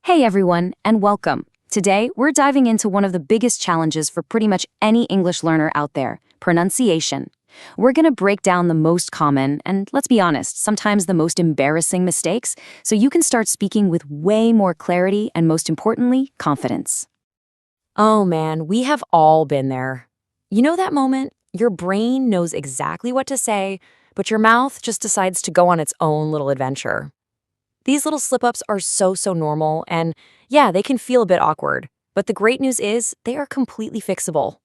Hey everyone, and welcome. Today, we're diving into one of the biggest challenges for pretty much any English learner out there, pronunciation. We're going to break down the most common, and let's be honest, sometimes the most embarrassing mistakes, so you can start speaking with way more clarity and, most importantly, confidence. Oh man, we have all been there. You know that moment? Your brain knows exactly what to say, but your mouth just decides to go on its own little adventure. These little slip-ups are so normal, and yeah, they can feel a bit awkward. But the great news is they are completely fixable.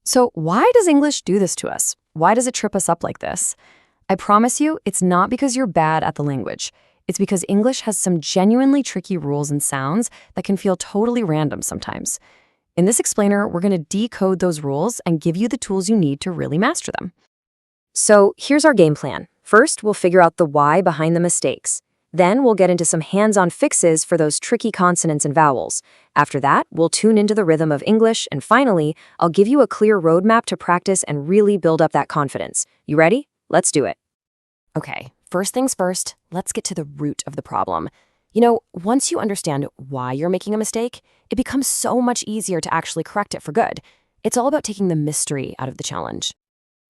So, why does English do this to us? Why does it trip us up like this? I promise you, it's not because you're bad at the language. It's because English has some genuinely tricky rules and sounds that can feel totally random sometimes. In this explainer, we're going to decode those rules and give you the tools you need to really master them. So, here's our game plan. First, we'll figure out the why behind the mistakes. Then we'll get into some hands-on fixes for those tricky consonants and vowels. After that, we'll tune into the rhythm of English, and finally, I'll give you a clear roadmap to practice and really build up that confidence. You ready? Let's do it. Okay, first things first, let's get to the root of the problem. You know, once you understand why you're making a mistake, it becomes so much easier to actually correct it for good. It's all about taking the mystery out of the challenge.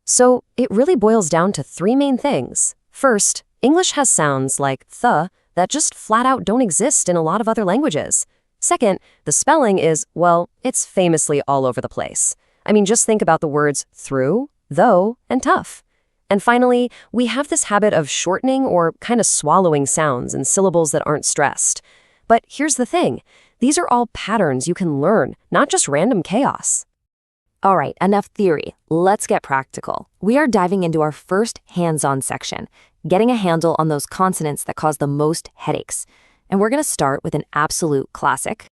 So, it really boils down to three main things. First, English has sounds like th that just flat out don't exist in a lot of other languages. Second, the spelling is, well, it's famously all over the place. I mean, just think about the words through, though, and tough. And finally, we have this habit of shortening or kind of swallowing sounds and syllables that aren't stressed. But here's the thing. These are all patterns you can learn, not just random chaos. All right, enough theory. Let's get practical. We are diving into our first hands-on section, getting a handle on those consonants that cause the most headaches. And we're going to start with an absolute classic.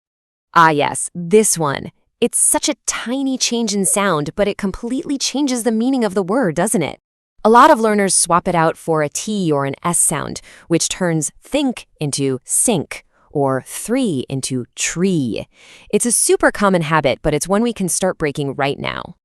Ah yes, this one. It's such a tiny change in sound, but it completely changes the meaning of the word, doesn't it? A lot of learners swap it out for a T or an S sound, which turns think into sink, or three into tree. It's a super common habit, but it's one we can start breaking right now.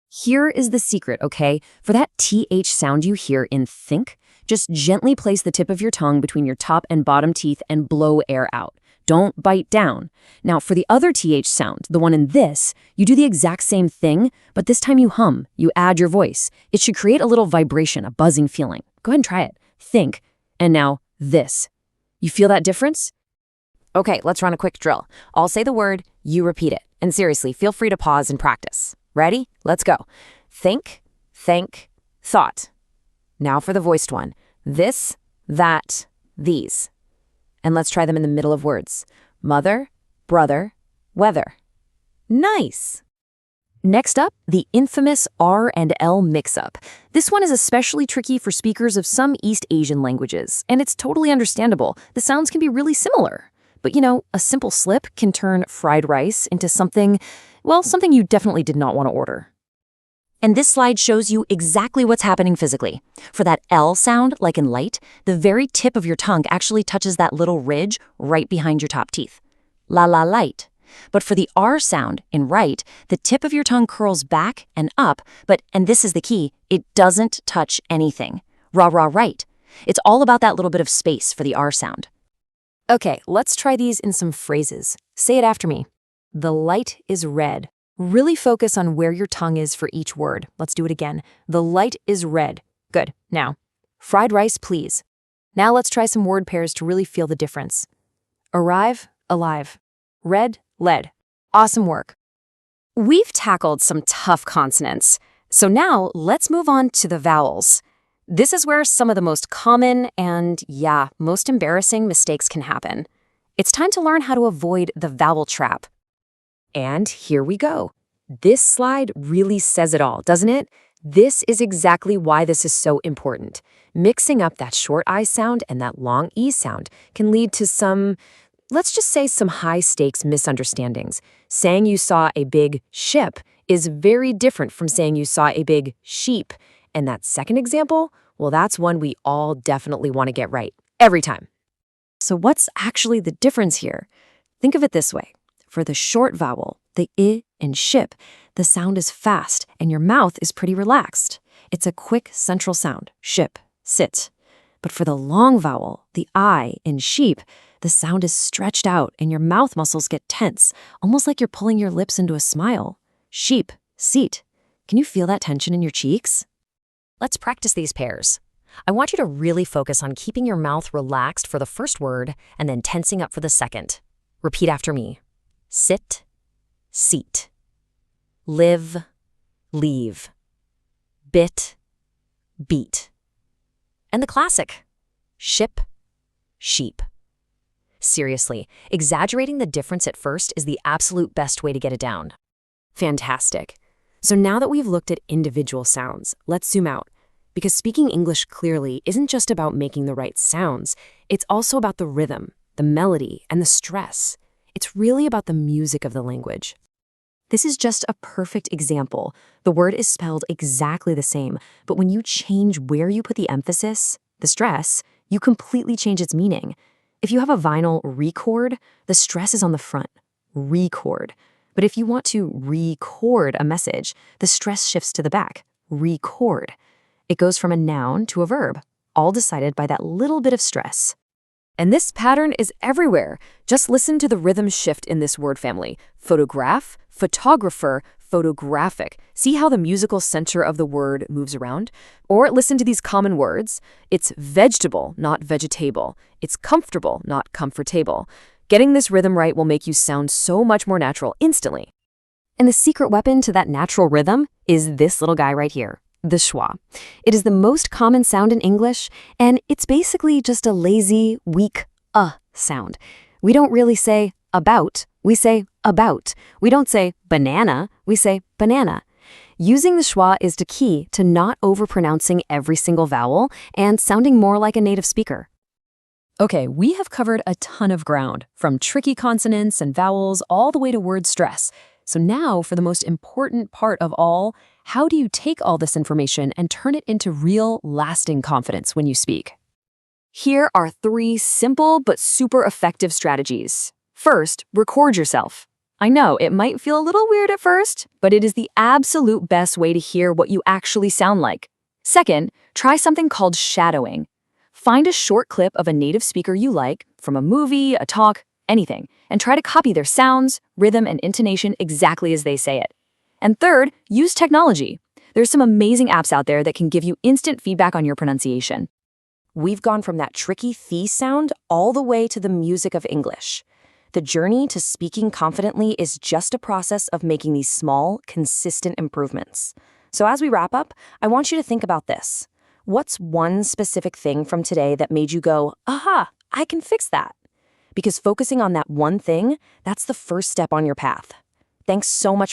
Here is the secret, okay? For that TH sound you hear in think, just gently place the tip of your tongue between your top and bottom teeth and blow air out. Don't bite down. Now, for the other TH sound, the one in this, you do the exact same thing, but this time you hum. You add your voice. It should create a little vibration, a buzzing feeling. Go ahead and try it. Think. And now this. You feel that difference? Okay, let's run a quick drill. I'll say the word, you repeat it. And seriously, feel free to pause and practice. Ready? Let's go. Think, thought. Now for the voiced one. This, that, these. And let's try them in the middle of words. Mother, brother, weather. Nice! Next up, the infamous R and L mix-up. This one is especially tricky for speakers of some East Asian languages, and it's totally understandable. The sounds can be really similar. But you know, a simple slip can turn fried rice into something, well, something you definitely did not want to order. And this slide shows you exactly what's happening physically. For that L sound, like in light, the very tip of your tongue actually touches that little ridge right behind your top teeth. La la light. But for the R sound, in right, the tip of your tongue curls back and up, but, and this is the key, it doesn't touch anything. Rah rah right. It's all about that little bit of space for the R sound. Okay, let's try these in some phrases. Say it after me. The light is red. Really focus on where your tongue is for each word. Let's do it again. The light is red. Good. Now, fried rice, please. Now let's try some word pairs to really feel the difference. Arrive, alive. Red, lead. Awesome work. We've tackled some tough consonants. So now let's move on to the vowels. This is where some of the most common and, yeah, most embarrassing mistakes can happen. It's time to learn how to avoid the vowel trap. And here we go. This slide really says it all, doesn't it? This is exactly why this is so important. Mixing up that short I sound and that long E sound can lead to some, let's just say some high-stakes misunderstandings. Saying you saw a big ship is very different from saying you saw a big sheep. And that second example, well, that's one we all definitely want to get right, every time. So what's actually the difference here? Think of it this way. For the short vowel, the I in ship, the sound is fast and your mouth is pretty relaxed. It's a quick central sound, ship, sit. But for the long vowel, the I in sheep, the sound is stretched out and your mouth muscles get tense, almost like you're pulling your lips into a smile. Sheep, seat. Can you feel that tension in your cheeks? Let's practice these pairs. I want you to really focus on keeping your mouth relaxed for the first word and then tensing up for the second. Repeat after me. Sit, seat. Live, leave. Bit, beat. And the classic, ship, sheep. Seriously, exaggerating the difference at first is the absolute best way to get it down. Fantastic. So now that we've looked at individual sounds, let's zoom out. Because speaking English clearly isn't just about making the right sounds, it's also about the rhythm, the melody, and the stress. It's really about the music of the language. This is just a perfect example. The word is spelled exactly the same, but when you change where you put the emphasis, the stress, you completely change its meaning. If you have a vinyl record, the stress is on the front, record. But if you want to record a message, the stress shifts to the back, record. It goes from a noun to a verb, all decided by that little bit of stress. And this pattern is everywhere. Just listen to the rhythm shift in this word family. Photograph, photographer, photographic. See how the musical center of the word moves around? Or listen to these common words. It's vegetable, not vegetable. It's comfortable, not comfortable. Getting this rhythm right will make you sound so much more natural instantly. And the secret weapon to that natural rhythm is this little guy right here, the schwa. It is the most common sound in English, and it's basically just a lazy, weak sound. We don't really say about, we say about. We don't say banana, we say banana. Using the schwa is the key to not overpronouncing every single vowel and sounding more like a native speaker. Okay, we have covered a ton of ground, from tricky consonants and vowels all the way to word stress. So now for the most important part of all, how do you take all this information and turn it into real, lasting confidence when you speak? Here are 3 simple but super effective strategies. First, record yourself. I know it might feel a little weird at first, but it is the absolute best way to hear what you actually sound like. Second, try something called shadowing. Find a short clip of a native speaker you like, from a movie, a talk, anything, and try to copy their sounds, rhythm, and intonation exactly as they say it. And third, use technology. There's some amazing apps out there that can give you instant feedback on your pronunciation. We've gone from that tricky th sound all the way to the music of English. The journey to speaking confidently is just a process of making these small, consistent improvements. So as we wrap up, I want you to think about this. What's one specific thing from today that made you go, aha, I can fix that? Because focusing on that one thing, that's the first step on your path. Thanks so much